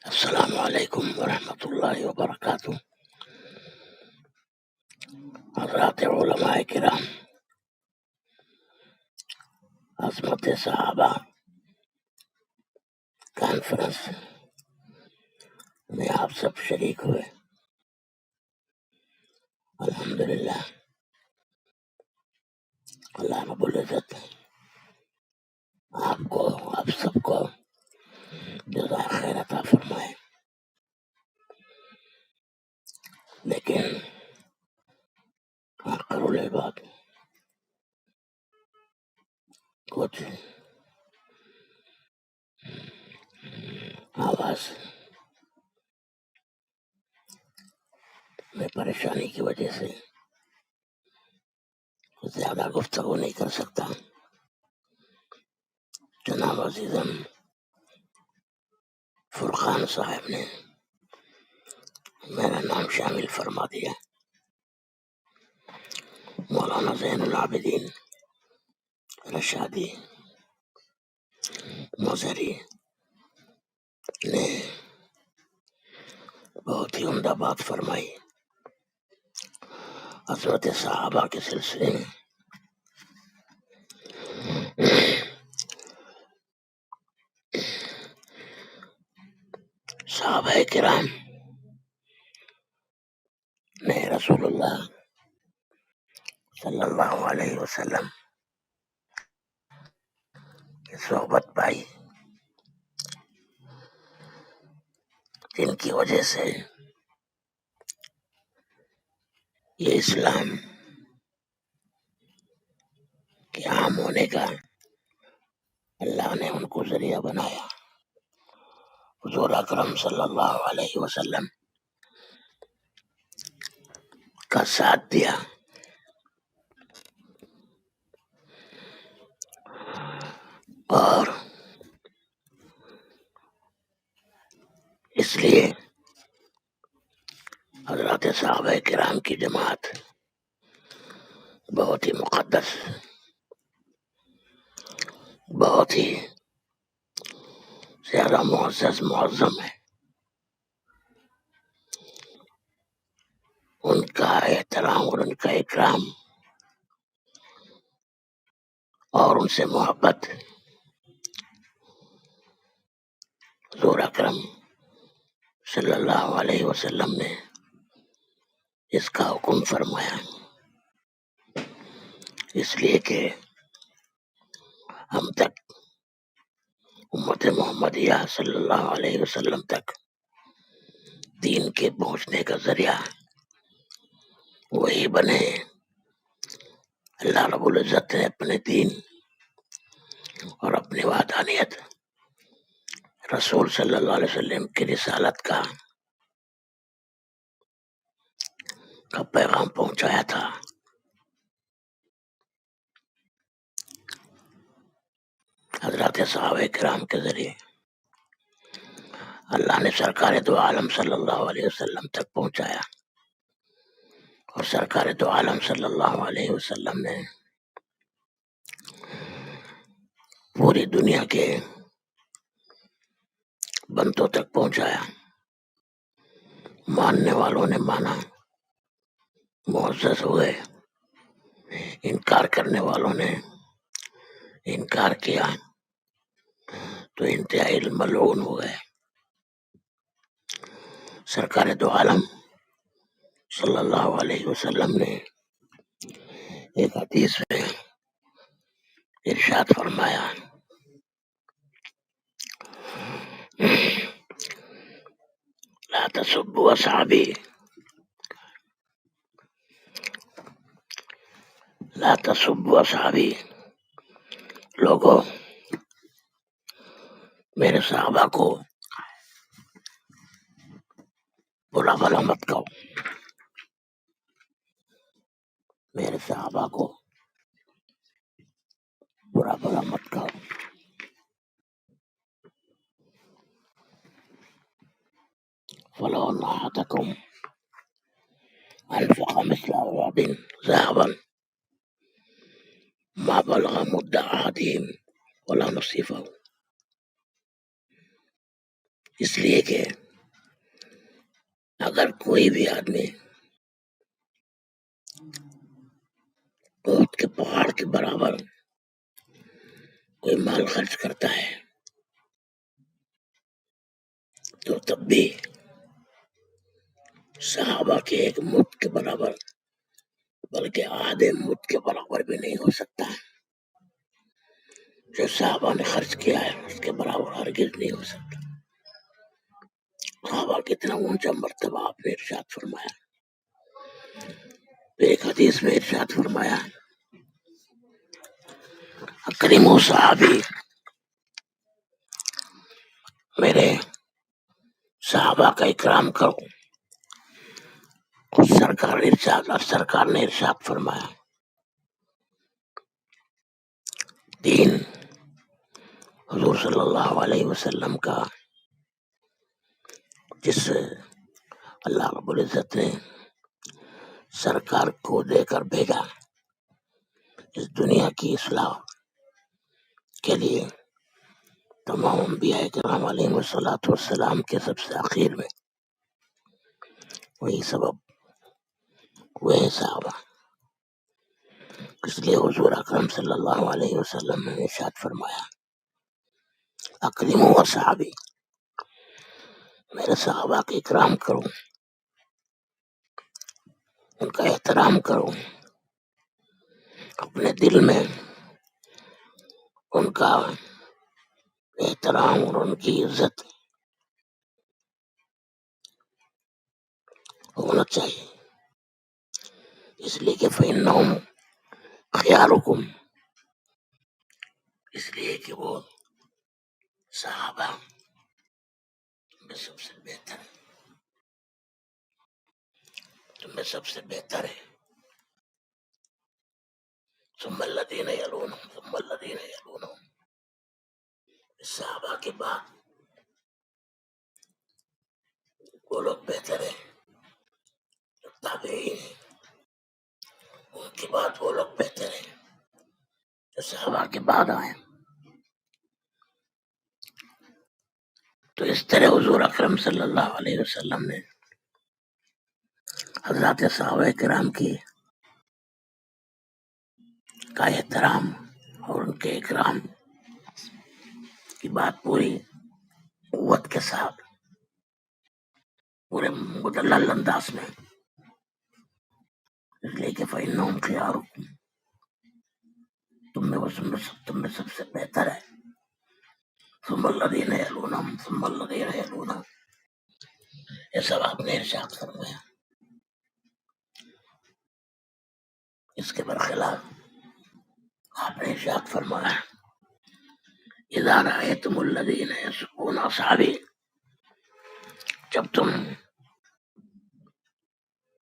السلام علیکم ورحمۃ اللہ وبرکاتہ۔ حضرات علماء کرام، عظمت صحابہ کانفرنس میں آپ سب شریک ہوئے، الحمدللہ۔ اللہ رب العزت آپ سب کو جزائے خیر عطا فرمائے۔ لیکن آخر العباد کچھ آواز میں پریشانی کی وجہ سے زیادہ گفتگو نہیں کر سکتا۔ جناب عزیزم فرقان صاحب نے میرا نام شامل فرما دیا۔ مولانا زین العابدین رشادی موزری نے بہت ہی عمدہ بات فرمائی حضرت صحابہ کے سلسلے میں۔ صحابہ کرام نے رسول اللہ صلی اللہ علیہ وسلم کی صحبت پائی، جن کی وجہ سے یہ اسلام کے عام ہونے کا اللہ نے ان کو ذریعہ بنایا۔ حضور اکرم صلی اللہ علیہ وسلم کا ساتھ دیا، اور اس لیے حضرات صحابہ کرام کی جماعت بہت ہی مقدس، بہت ہی زیادہ معزز معظم ہے۔ ان کا احترام اور ان کا اکرام اور ان سے محبت حضور اکرم صلی اللہ علیہ وسلم نے اس کا حکم فرمایا، اس لیے کہ ہم تک امت محمدیہ صلی اللہ علیہ وسلم تک دین کے پہنچنے کا ذریعہ وہی بنے۔ اللہ رب العزت نے اپنے دین اور اپنی وحدانیت رسول صلی اللہ علیہ وسلم کی رسالت کا پیغام پہنچایا تھا۔ حضرات صحابہ کرام کے ذریعے اللہ نے سرکار دو عالم صلی اللہ علیہ وسلم تک پہنچایا، اور سرکار دو عالم صلی اللہ علیہ وسلم نے پوری دنیا کے بندوں تک پہنچایا۔ ماننے والوں نے مانا، معزز ہوئے، انکار کرنے والوں نے انکار کیا تو انتہائی ملعون ہوئے۔ سرکار دو عالم صلی اللہ علیہ وسلم نے ایک حدیث میں ارشاد فرمایا، لا تسبوا اصحابی، لا تسبوا اصحابی، لوگوں میرے صحابہ کو برا بھلا مت کہو، میرے صحابہ کو برا بھلا مت کہو۔ فلو ان احدکم انفق مثل احد ذهبا ما بلغ مد احدهم ولا نصيفه۔ اس لیے کہ اگر کوئی بھی آدمی احد کے پہاڑ کے برابر کوئی مال خرچ کرتا ہے تو تب بھی صحابہ کے ایک مٹھ کے برابر بلکہ آدھے مٹھ کے برابر بھی نہیں ہو سکتا. جو صحابہ نے خرچ کیا ہے اس کے برابر ہرگز نہیں ہو سکتا. صحابہ کتنا اونچا مرتبہ آپ نے ارشاد فرمایا. ایک حدیث میں ارشاد فرمایا اکرموا صحابی، میرے صحابہ کا اکرام کرو. سرکار نے ارشاد فرمایا دین حضور صلی اللہ علیہ وسلم کا جس اللہ رب العزت نے سرکار کو دے کر بھیجا اس دنیا کی اصلاح کے لیے، تمام انبیاء کرام علیہ والسلام کے سب سے آخر میں وہی سبب وہی صحابہ. اس لیے حضور اکرم صلی اللہ علیہ وسلم نے ارشاد فرمایا اکرموا صحابی، میرے صحابہ کا اکرام کرو، ان کا احترام کرو، اپنے دل میں ان کا احترام اور ان کی عزت ہونا چاہیے. اس لیے کہ فإنہم خیارکم، اس لیے کہ وہ صحابہ تم میں سب سے بہتر ہے، تم میں سب سے بہتر ہے. ثم الذین یلونہم ثم الذین یلونہم، صحابہ کے بعد وہ لوگ بہتر ہیں جو تابعین ہیں، ان کے بعد وہ لوگ بہتر ہیں جو صحابہ کے بعد آئے. تو اس طرح حضور اکرم صلی اللہ علیہ وسلم نے حضرات صحابہ کرام کی کا احترام اور ان کے اکرام کی بات پوری قوت کے ساتھ پورے مدلل انداز میں، اس لیے کہ فإنہم خیارکم، تم میں سب سے بہتر ہے. ثم الذین یلونہم ثم الذین یلونہم، یہ سب آپ نے ارشاد فرمایا. اس کے برخلاف آپ نے ارشاد فرمایا اذا رأیتم الذین یسبون اصحابی،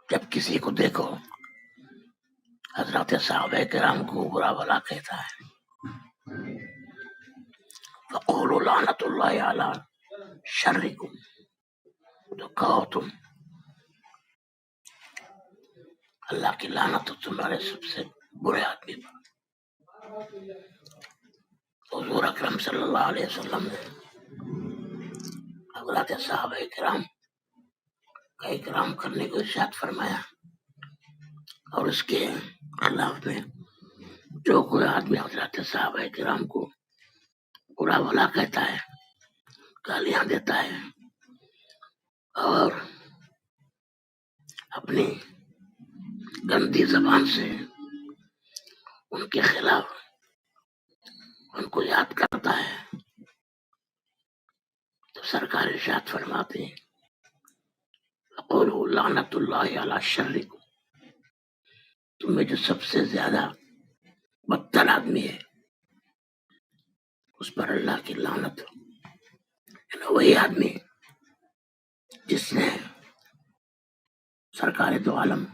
جب کسی کو دیکھو حضرات صحابہ کرام کو برا بھلا کہتا ہے، فقولوا لعنت اللہ علی شرکم، تو کہو تم اللہ کی لعنت تمہارے سب سے برے آدمی پر. حضور اکرم صلی اللہ علیہ وسلم نے حضرات صحابہ کرام کا اکرام کرنے کو ارشاد فرمایا، اور اس کے خلاف میں جو کوئی آدمی حضرات صحابہ کرام کو برا بھلا کہتا ہے، گالیاں دیتا ہے اور اپنی گندی زبان سے ان کے خلاف ان کو یاد کرتا ہے، تو سرکار ارشاد فرماتے ہیں قولوا لعنت اللہ علی شرکم، تم میں جو سب سے زیادہ بدتر آدمی ہے اس پر اللہ کی لعنت ہو. یعنی وہی آدمی جس نے سرکار دو عالم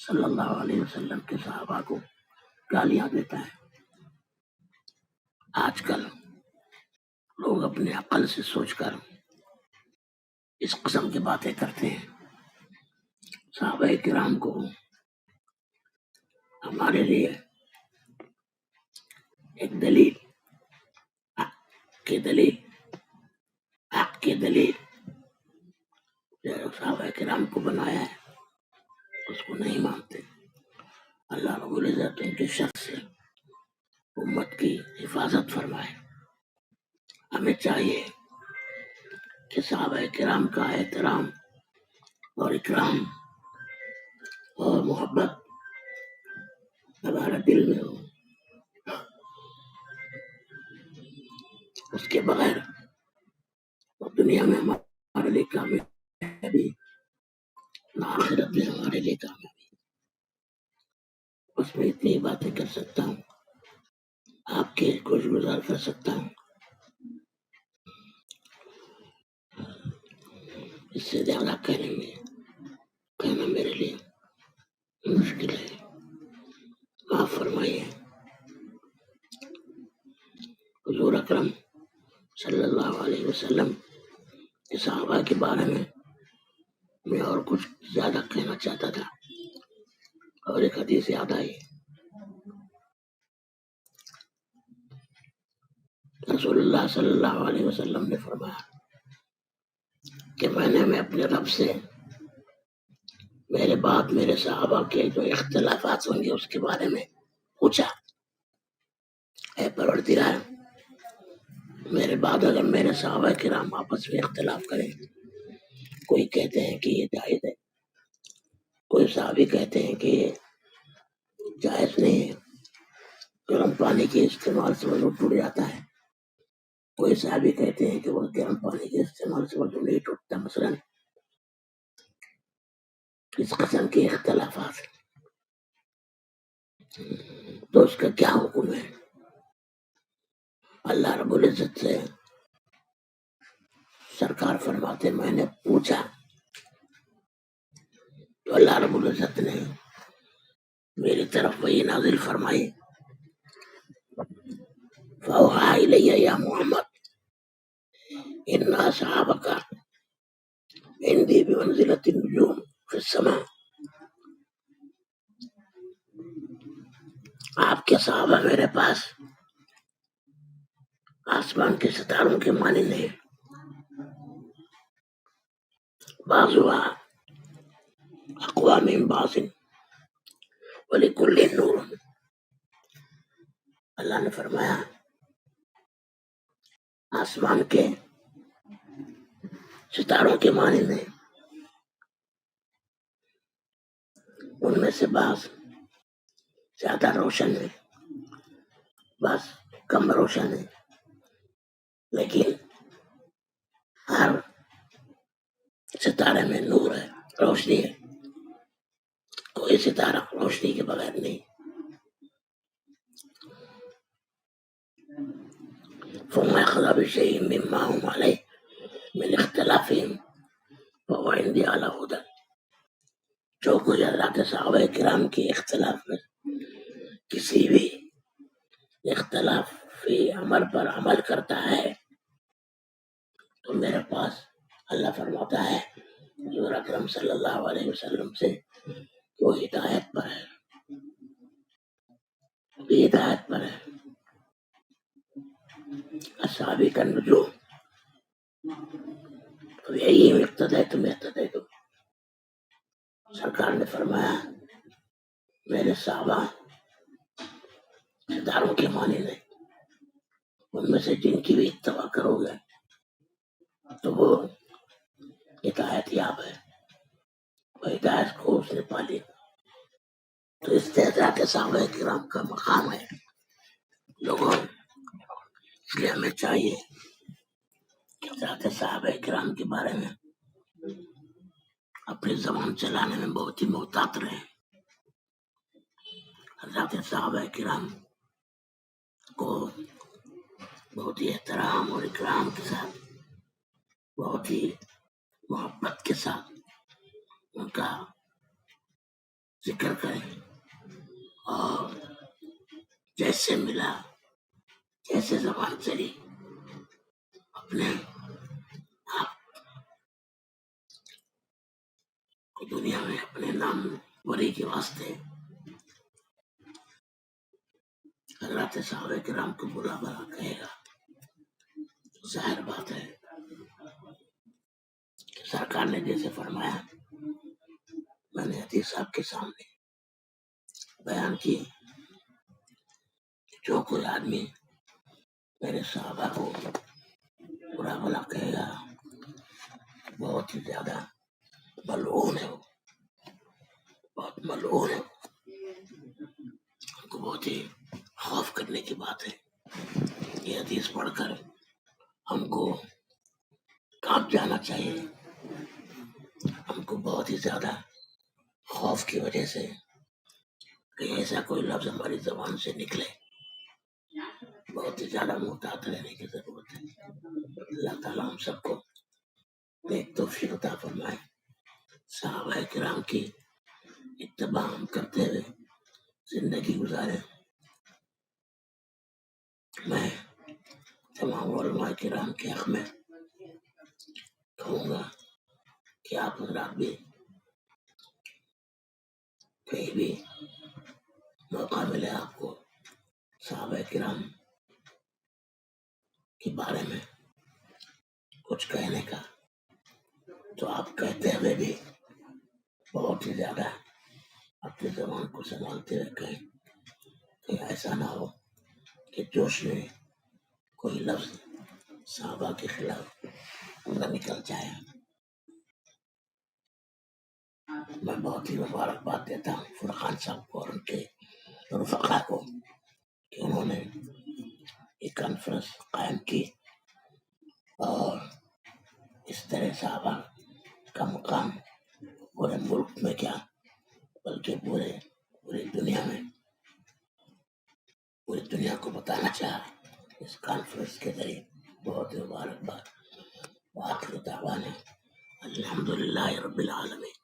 صلی اللہ علیہ وسلم کے صحابہ کو گالیاں دیتا ہے. آج کل لوگ اپنے عقل سے سوچ کر اس قسم کی باتیں کرتے ہیں. صحابہ کرام کو ہمارے لیے ایک دلیل کی دلیل صحابہ کرام کو بنایا ہے اس کو نہیں مانتے. اللہ رب العزت ان کے شخص سے امت کی حفاظت فرمائے. ہمیں چاہیے کہ صحابہ کرام کا احترام اور اکرام اور محبت ہمارے دل میں ہو. اس کے بغیر دنیا میں ہمارے لیے کامیابی نہ آخرت میں ہمارے لیے کامیابی. بس میں اتنی باتیں کر سکتا ہوں, آپ کے خوش گزار کر سکتا ہوں. اس سے زیادہ کہنا میرے لیے مشکل ہے. معاف فرمائیے. حضور اکرم صلی اللہ علیہ وسلم کے صحابہ کے بارے میں اور کچھ زیادہ کہنا چاہتا تھا اور ایک حدیث یاد آئی. رسول اللہ صلی اللہ علیہ وسلم نے فرمایا کہ میں نے اپنے رب سے میرے بعد میرے صحابہ کے جو اختلافات ہوں گے اس کے بارے میں پوچھا, اے پروردگار میرے بعد اگر میرے صحابہ کرام آپس میں اختلاف کریں, کوئی کہتے ہیں کہ یہ جائز ہے, کوئی صحابی کہتے ہیں کہ یہ جائز نہیں ہے, گرم پانی کے استعمال سے وضو ٹوٹ جاتا ہے, کوئی صحابی کہتے ہیں کہ وہ گرم پانی کے استعمال سے وضو نہیں ٹوٹتا. مثلا اس قسم کے اختلافات, تو اس کا کیا حکم ہے؟ اللہ رب العزت سے سرکار فرماتے میں نے پوچھا تو اللہ رب العزت نے میری طرف وہی نازل فرمائی, فأوحى إلي يا محمد إن أصحابك عندي بمنزلة النجوم في السماء. آپ کے صحابہ میرے پاس آسمان کے ستاروں کے مانند ہیں, بعضها أقوى من بعض ولكل نور. اللہ نے فرمایا آسمان کے ستاروں کے مانند ہیں, ان میں سے بعض زیادہ روشن ہے, بعض کم روشن ہے, لیکن ہر ستارے میں نور ہے, روشنی ہے. کوئی ستارہ روشنی کے بغیر نہیں. فما أخذ بشيء مما هم عليه من اختلافهم فهو عندي على هدى. جو کچھ اللہ کے صحابہ کرام کے اختلاف میں کسی بھی اختلافی عمل پر عمل کرتا ہے تو میرے پاس اللہ فرماتا ہے حضور اکرم صلی اللہ علیہ وسلم سے کہ وہ ہدایت پر ہے, ہدایت پر ہے. اصحابی کا نجوم یہی اقتدیتم اہتدیتم. سرکار نے فرمایا میرے صحابہ ستاروں کے معنی نہیں, ان میں سے جن کی بھی اتباع کرو گے تو وہ ہدایت یاب ہے, وہ ہدایت کو اس نے پا لیا. تو اس حضرات صحابہ کرام کا مقام ہے لوگوں. اس لیے ہمیں چاہیے کہ حضرات صحابہ کرام کے بارے میں اپنی زبان چلانے میں بہت ہی محتاط رہیں. حضرات صحابہ کرام کو بہت ہی احترام اور اکرام کے ساتھ, بہت ہی محبت کے ساتھ ان کا ذکر کریں, اور جیسے ملا جیسے زبان چلی اپنے آپ کو دنیا میں اپنے نام وری کے واسطے حضرات صحابہ کرام کو بلا بلا کہے گا. ظاہر بات ہے سرکار نے جیسے فرمایا میں نے حدیث آپ کے سامنے بیان کی، جو کوئی آدمی میرے صحابہ کو برا بھلا کہے گا بہت ہی زیادہ ملعون ہے، وہ بہت ملعون ہے، ہم کو بہت ہی خوف کرنے کی بات ہے۔ یہ حدیث پڑھ کر ہم کو کانپ جانا چاہیے، ہم کو بہت ہی زیادہ خوف کی وجہ سے کہ ایسا کوئی لفظ ہماری زبان سے نکلے، بہت ہی زیادہ محتاط رہنے کی ضرورت ہے۔ اللہ تعالیٰ ہم سب کو ایک توفیق عطا فرمائے، صحابہ کرام کی اتباع کرتے ہوئے زندگی گزارے۔ میں تمام علماء کرام کے حق میں کہوں گا کہ آپ حضرات بھی کہیں بھی موقع ملے آپ کو صحابہ کرام کے بارے میں کچھ کہنے کا، تو آپ کہتے ہوئے بھی بہت ہی زیادہ اپنی زبان کو سنبھالتے ہوئے کہیں، کہ ایسا نہ ہو کہ جوش میں کوئی لفظ صحابہ کے خلاف نہ نکل جائے۔ میں بہت ہی مبارکباد دیتا ہوں فرقان صاحب کو اور ان کے رفقا کو کہ انہوں نے یہ کانفرنس قائم کی اور اس طرح صحابہ کا مقام پورے ملک میں کیا بلکہ پوری دنیا کو بتانا چاہا اس کانفرنس کے ذریعے۔ بہت ہی مبارکباد۔ وآخر دعوانا الحمدللہ رب العالمین۔